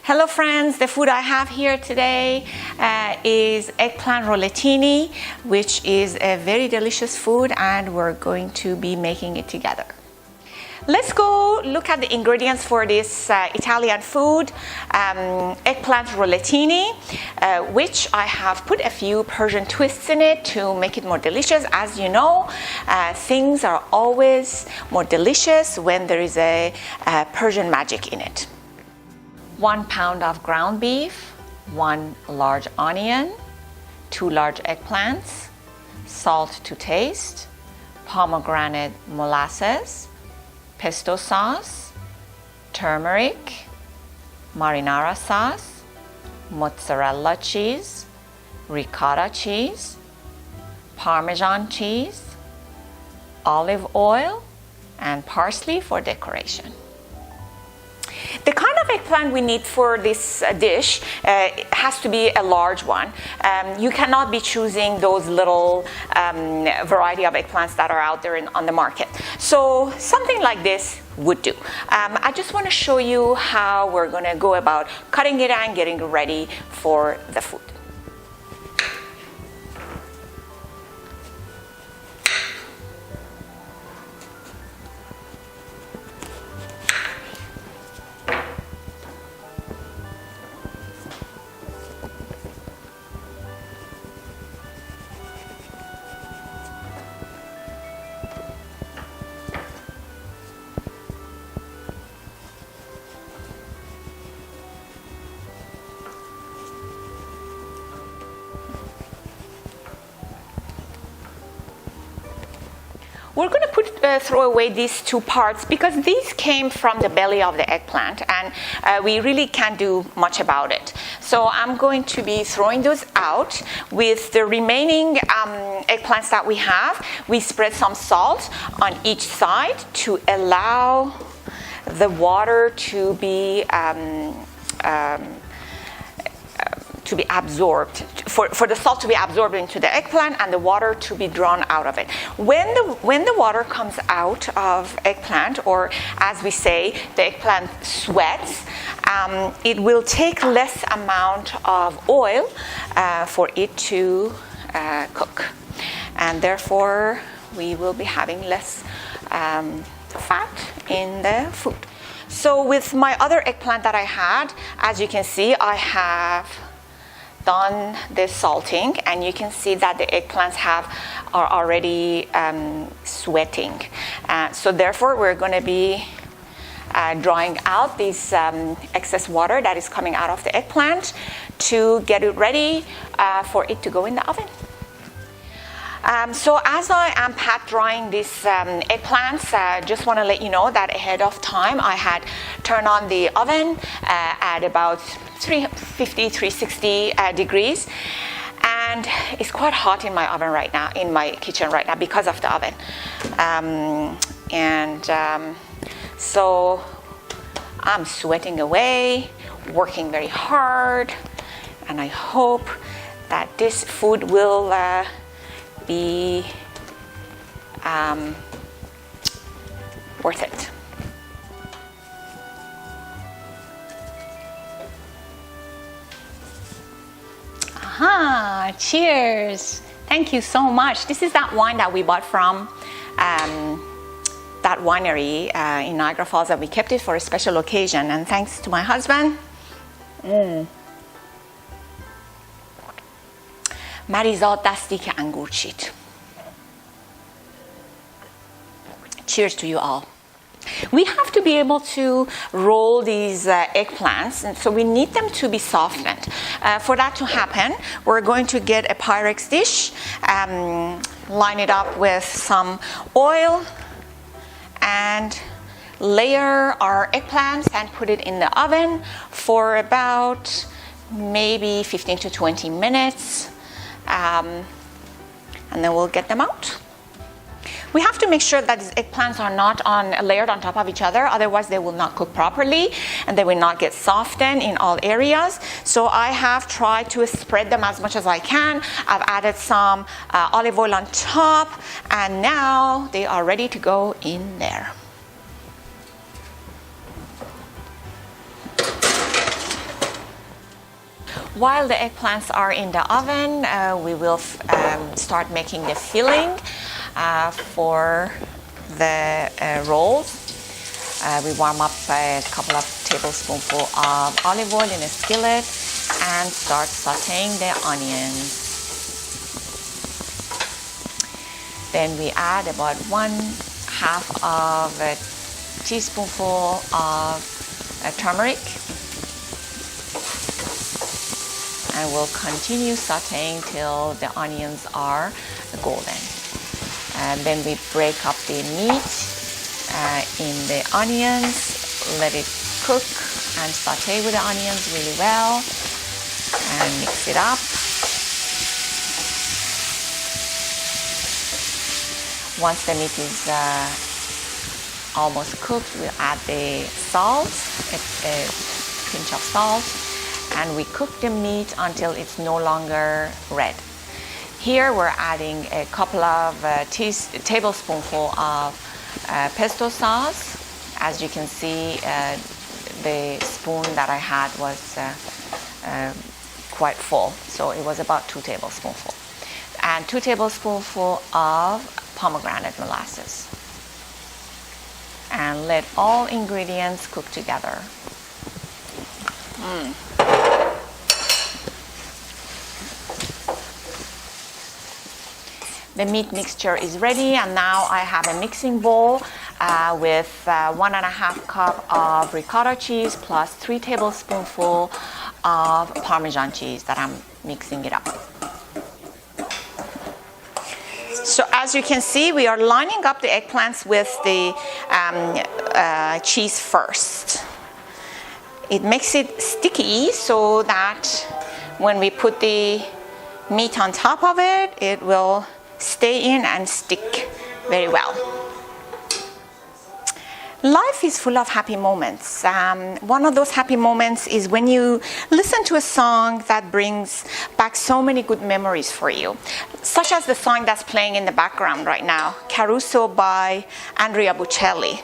Hello friends, the food I have here today is eggplant rollatini, which is a very delicious food, and we're going to be making it together. Let's go look at the ingredients for this Italian food, eggplant rollatini, which I have put a few Persian twists in it to make it more delicious. As you know, things are always more delicious when there is a Persian magic in it. 1 pound of ground beef, 1 large onion, 2 large eggplants, salt to taste, pomegranate molasses, pesto sauce, turmeric, marinara sauce, mozzarella cheese, ricotta cheese, Parmesan cheese, olive oil, and parsley for decoration. The kind of eggplant we need for this dish has to be a large one. You cannot be choosing those little variety of eggplants that are out there on the market. So something like this would do. I just want to show you how we're going to go about cutting it and getting it ready for the food. We're going to throw away these 2 parts because these came from the belly of the eggplant, and we really can't do much about it. So I'm going to be throwing those out. With the remaining eggplants that we have, we spread some salt on each side to allow the water to be absorbed, for the salt to be absorbed into the eggplant and the water to be drawn out of it. When the water comes out of eggplant, or as we say, the eggplant sweats, it will take less amount of oil for it to cook, and therefore we will be having less fat in the food. So with my other eggplant that I had, as you can see, I have done the salting, and you can see that the eggplants are already sweating. So therefore we're going to be drawing out this excess water that is coming out of the eggplant to get it ready for it to go in the oven. So as I am pat drying these eggplants, just want to let you know that ahead of time I had turned on the oven at about 360 degrees, and it's quite hot in my oven right now, in my kitchen right now, because of the oven. So I'm sweating away, working very hard, and I hope that this food will be worth it. Cheers. Thank you so much. This is that wine that we bought from that winery in Niagara Falls, and we kept it for a special occasion, and thanks to my husband. مریزاد دستی که انگور چید. Cheers to you all. We have to be able to roll these eggplants, and so we need them to be softened. For that to happen, we're going to get a Pyrex dish, line it up with some oil, and layer our eggplants and put it in the oven for about maybe 15 to 20 minutes, and then we'll get them out. We have to make sure that these eggplants are not layered on top of each other, otherwise they will not cook properly and they will not get softened in all areas. So I have tried to spread them as much as I can. I've added some olive oil on top, and now they are ready to go in there. While the eggplants are in the oven, we will start making the filling for the rolls. We warm up a couple of tablespoonfuls of olive oil in a skillet and start sauteing the onions. Then we add about 1/2 of a teaspoonful of turmeric, and we'll continue sauteing till the onions are golden. And then we break up the meat in the onions, let it cook and saute with the onions really well, and mix it up. Once the meat is almost cooked, we'll add the salt, a pinch of salt, and we cook the meat until it's no longer red. Here we're adding a couple of tablespoonfuls of pesto sauce. As you can see, the spoon that I had was quite full, so it was about 2 tablespoonfuls. And 2 tablespoonfuls of pomegranate molasses. And let all ingredients cook together. The meat mixture is ready, and now I have a mixing bowl with 1.5 cups of ricotta cheese plus 3 tablespoonfuls of Parmesan cheese that I'm mixing it up. So as you can see, we are lining up the eggplants with the cheese first. It makes it sticky so that when we put the meat on top of it, it will stay in and stick very well. Life is full of happy moments. One of those happy moments is when you listen to a song that brings back so many good memories for you, such as the song that's playing in the background right now, Caruso by Andrea Bocelli.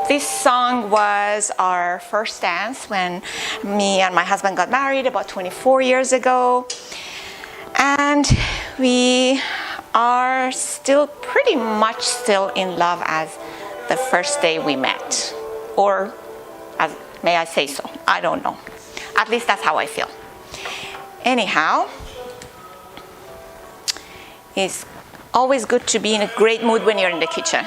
This song was our first dance when me and my husband got married about 24 years ago. And we are still pretty much still in love as the first day we met, or as may I say so, I don't know. At least that's how I feel. Anyhow, it's always good to be in a great mood when you're in the kitchen.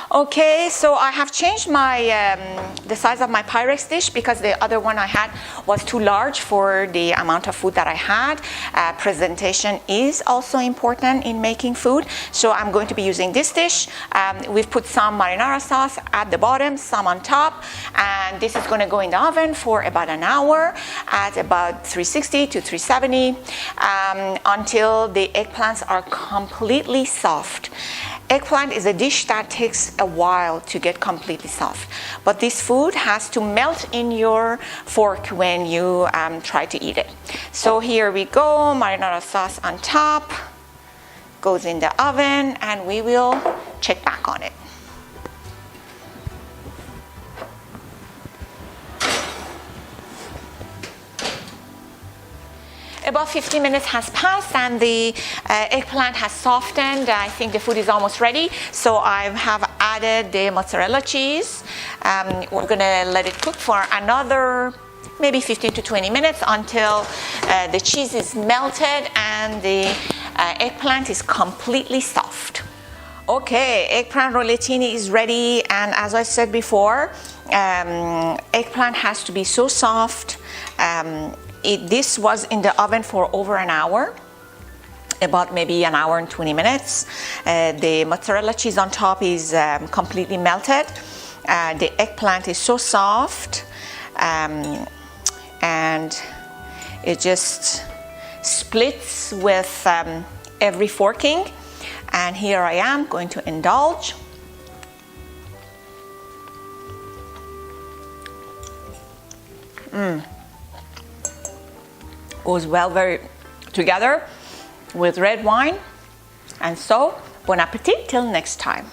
Okay, so I have changed the size of my Pyrex dish because the other one I had was too large for the amount of food that I had. Presentation is also important in making food, so I'm going to be using this dish. We've put some marinara sauce at the bottom, some on top, and this is going to go in the oven for about an hour at about 360 to 370 until the eggplants are completely soft. Eggplant is a dish that takes a while to get completely soft, but this food has to melt in your fork when you try to eat it. So here we go, marinara sauce on top, goes in the oven, and we will check back on it. About 15 minutes has passed and the eggplant has softened. I think the food is almost ready. So I have added the mozzarella cheese. We're gonna let it cook for another maybe 15 to 20 minutes until the cheese is melted and the eggplant is completely soft. Okay, eggplant rollatini is ready, and as I said before, eggplant has to be so soft. This was in the oven for over an hour, about maybe an hour and 20 minutes. The mozzarella cheese on top is completely melted. The eggplant is so soft, and it just splits with every forking. And here I am going to indulge. Goes well very together with red wine. And so, bon appetit till next time.